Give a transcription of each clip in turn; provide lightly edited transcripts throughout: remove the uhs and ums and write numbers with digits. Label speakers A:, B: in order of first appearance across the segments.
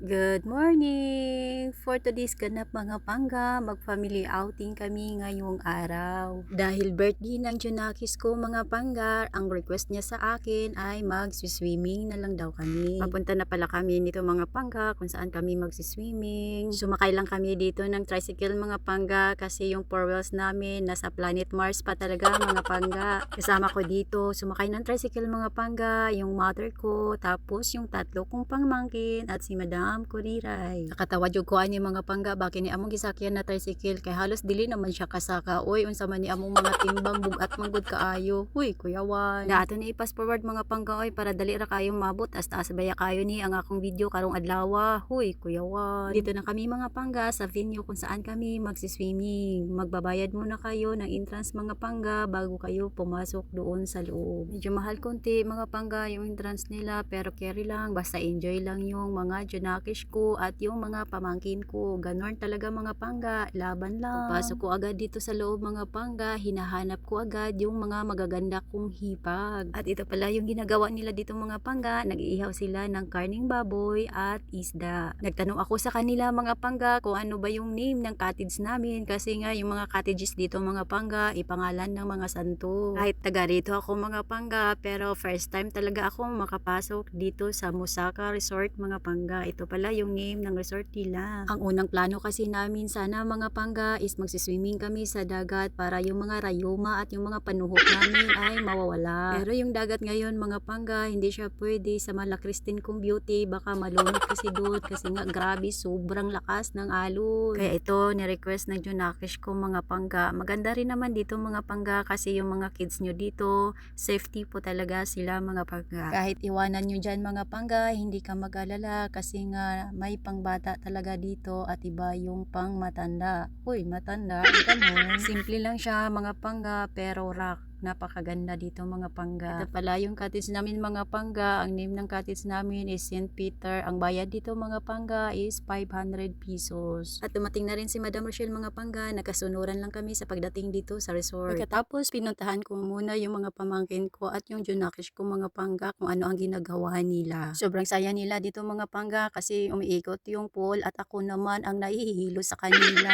A: Good morning! For today's ganap mga pangga, mag-family outing kami ngayong araw. Dahil birthday ng Junakis ko mga pangga, ang request niya sa akin ay mag-swimming na lang daw kami. Papunta na pala kami nito mga pangga kung saan kami mag-swimming. Sumakay lang kami dito ng tricycle mga pangga kasi yung 4 wheels namin nasa planet Mars pa talaga mga pangga. Kasama ko dito, sumakay ng tricycle mga pangga, yung mother ko, tapos yung tatlo kong pangmangkin at si Madam Kuriray. Nakatawa jud ko ani mga pangga baki ni among gisakyan na tricycle kay halos dili naman siya kasaka. Oy unsa man ni among mga timbang bugat manggod kaayo. Huy kuyawan. Dato ni i-pass forward mga pangga oy para dali ra kayong mabot as taas baya kayo ni ang akong video karong adlaw. Huy kuyawan. Dito na kami mga pangga sa venue kung saan kami magsi-swimming. Magbabayad muna kayo ng entrance mga pangga bago kayo pumasok doon sa loob. Medyo mahal konti mga pangga yung entrance nila pero carry lang basta enjoy lang yung mga Junakis ko at yung mga pamangkin ko. Ganon talaga mga pangga, laban lang. Pagpasok ko agad dito sa loob mga pangga, hinahanap ko agad yung mga magaganda kong hipag. At ito pala yung ginagawa nila dito mga pangga, nag-iihaw sila ng karning baboy at isda. Nagtanong ako sa kanila mga pangga kung ano ba yung name ng cottage namin kasi nga yung mga cottages dito mga pangga, ipangalan ng mga santo. Kahit taga rito ako mga pangga pero first time talaga akong makapasok dito sa Musaka Resort mga pangga. Ito pala yung name ng resort nila. Ang unang plano kasi namin sana mga pangga is magsiswimming kami sa dagat para yung mga rayuma at yung mga panuhok namin ay mawawala. Pero yung dagat ngayon mga pangga hindi siya pwede sa mala Christine kong beauty baka malunod kasi doon kasi nga grabe sobrang lakas ng alon. Kaya ito ni-request ng Junakis ko mga pangga. Maganda rin naman dito mga pangga kasi yung mga kids nyo dito safety po talaga sila mga pangga. Kahit iwanan nyo dyan mga pangga hindi ka mag-alala kasi nga may pangbata talaga dito at iba yung pang matanda. Uy matanda, ganun. Simple lang siya mga pangga pero rock. Napakaganda dito mga pangga. Ito pala yung cottage namin mga pangga. Ang name ng cottage namin is St. Peter. Ang bayad dito mga pangga is 500 pesos. At dumating na rin si Madam Rochelle mga pangga. Nagkasunuran lang kami sa pagdating dito sa resort. Pagkatapos pinuntahan ko muna yung mga pamangkin ko at yung Junakis ko mga pangga kung ano ang ginagawa nila. Sobrang saya nila dito mga pangga kasi umiikot yung pool at ako naman ang nahihilo sa kanila.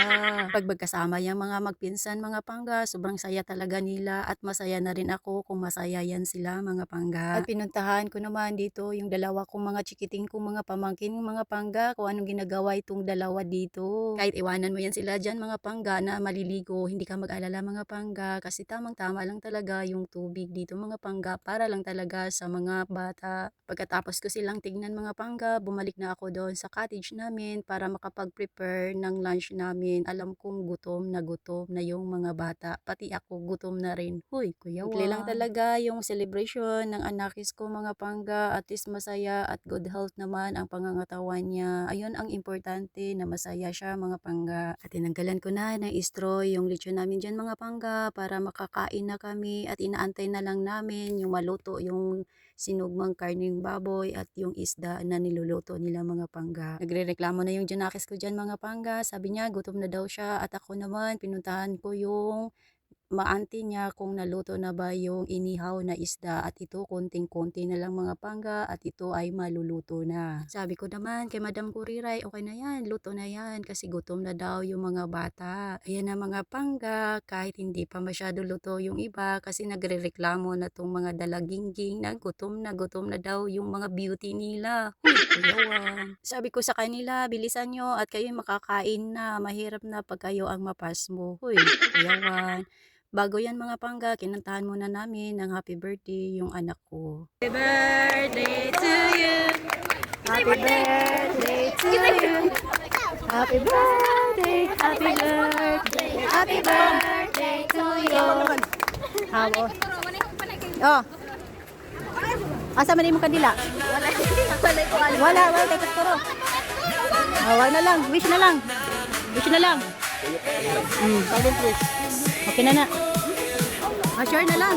A: Pag magkasama yung mga magpinsan mga pangga, sobrang saya talaga nila at masaya na rin ako kung masaya yan sila mga pangga. At pinuntahan ko naman dito yung dalawa kong mga chikiting kong mga pamangkin mga pangga kung anong ginagawa itong dalawa dito. Kahit iwanan mo yan sila dyan mga pangga na maliligo, hindi ka mag-alala mga pangga kasi tamang tama lang talaga yung tubig dito mga pangga para lang talaga sa mga bata. Pagkatapos ko silang tignan mga pangga, bumalik na ako doon sa cottage namin para makapag-prepare ng lunch namin. Alam kong gutom na yung mga bata, pati ako gutom na rin. Uy, kuya Simple lang talaga yung celebration ng anakis ko mga pangga. At least masaya at good health naman ang pangangatawan niya. Ayun ang importante na masaya siya mga pangga. At tinanggalan ko na ng straw yung lechon namin dyan mga pangga para makakain na kami. At inaantay na lang namin yung maluto yung sinugmang karning baboy at yung isda na niluluto nila mga pangga. Nagrereklamo na yung Junakis ko dyan mga pangga. Sabi niya gutom na daw siya at ako naman pinuntahan ko yung maanti niya kung naluto na ba yung inihaw na isda at ito konting-konti na lang mga pangga at ito ay maluluto na. Sabi ko naman kay Madam Kuriray, okay na yan, luto na yan kasi gutom na daw yung mga bata. Ayan na mga pangga, kahit hindi pa masyado luto yung iba kasi nagrereklamo na tong mga dalagingging na gutom na daw yung mga beauty nila. Huy, kuyawan. Sabi ko sa kanila, bilisan nyo at kayo makakain na, mahirap na pag kayo ang mapasmo. Huy, kuyawan. Bago yan mga pangga, kinantahan muna namin ng happy birthday yung anak ko. Happy birthday to you. Happy birthday to you. Happy birthday, happy birthday, happy birthday to you. Habo. Oh. Asa man mo kadila? Wala kay Toro. Wala na lang, wish na lang. Wish na lang. Okay na na. Share na lang.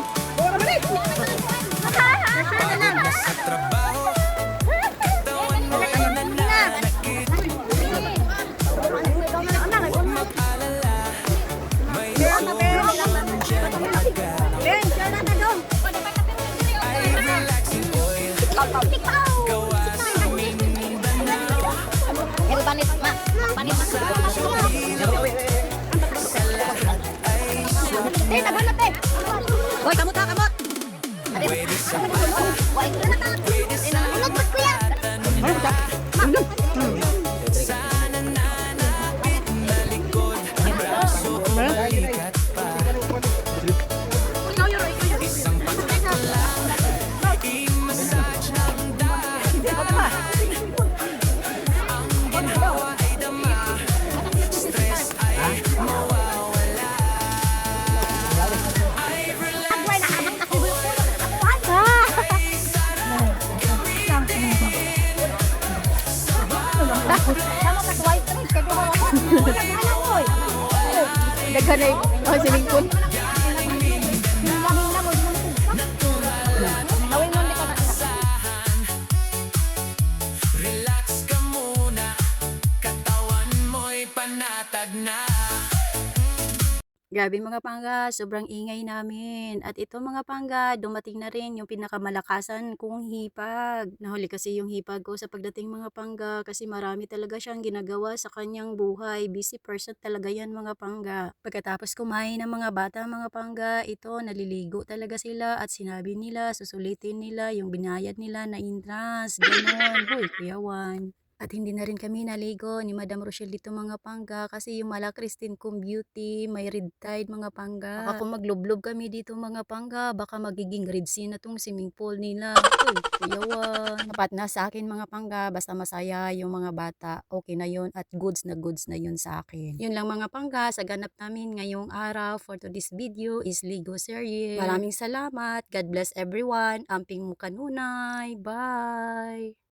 A: Share na lang.
B: Magpanit, ma. Magpanit. Te, nabanat te.
A: Hoy, kamot ha, kamot!
B: Wait, unod ba't kuya? Agway na anak na kulo. Sama ka tuway trip kay duha ako. Naghanap ko.
A: Daghan na yung silingkon.
B: Laming na mo dun. Nawin mo di ka na.
C: Relax ka muna, katawan mo'y panatag na.
A: Grabe mga pangga, sobrang ingay namin. At ito mga pangga, dumating na rin yung pinakamalakasan kong hipag. Nahuli kasi yung hipag ko sa pagdating mga pangga kasi marami talaga siyang ginagawa sa kanyang buhay. Busy person talaga yan mga pangga. Pagkatapos kumain ng mga bata mga pangga, ito naliligo talaga sila at sinabi nila, susulitin nila yung binayad nila na entrance. Ganon. Hoy, kuyawan. At hindi na rin kami naligo ni Madam Rochelle dito mga pangga kasi yung Mala Christine kong beauty may red tide mga pangga. Baka kung maglublob kami dito mga pangga, baka magiging red sea na tong swimming pool nila. Uy, kuyawan. Dapat na sa akin mga pangga, basta masaya yung mga bata, okay na yun at goods na yun sa akin. Yun lang mga pangga, sa ganap namin ngayong araw for today's video is Ligo Series. Maraming salamat. God bless everyone. Amping mo kanunay. Bye!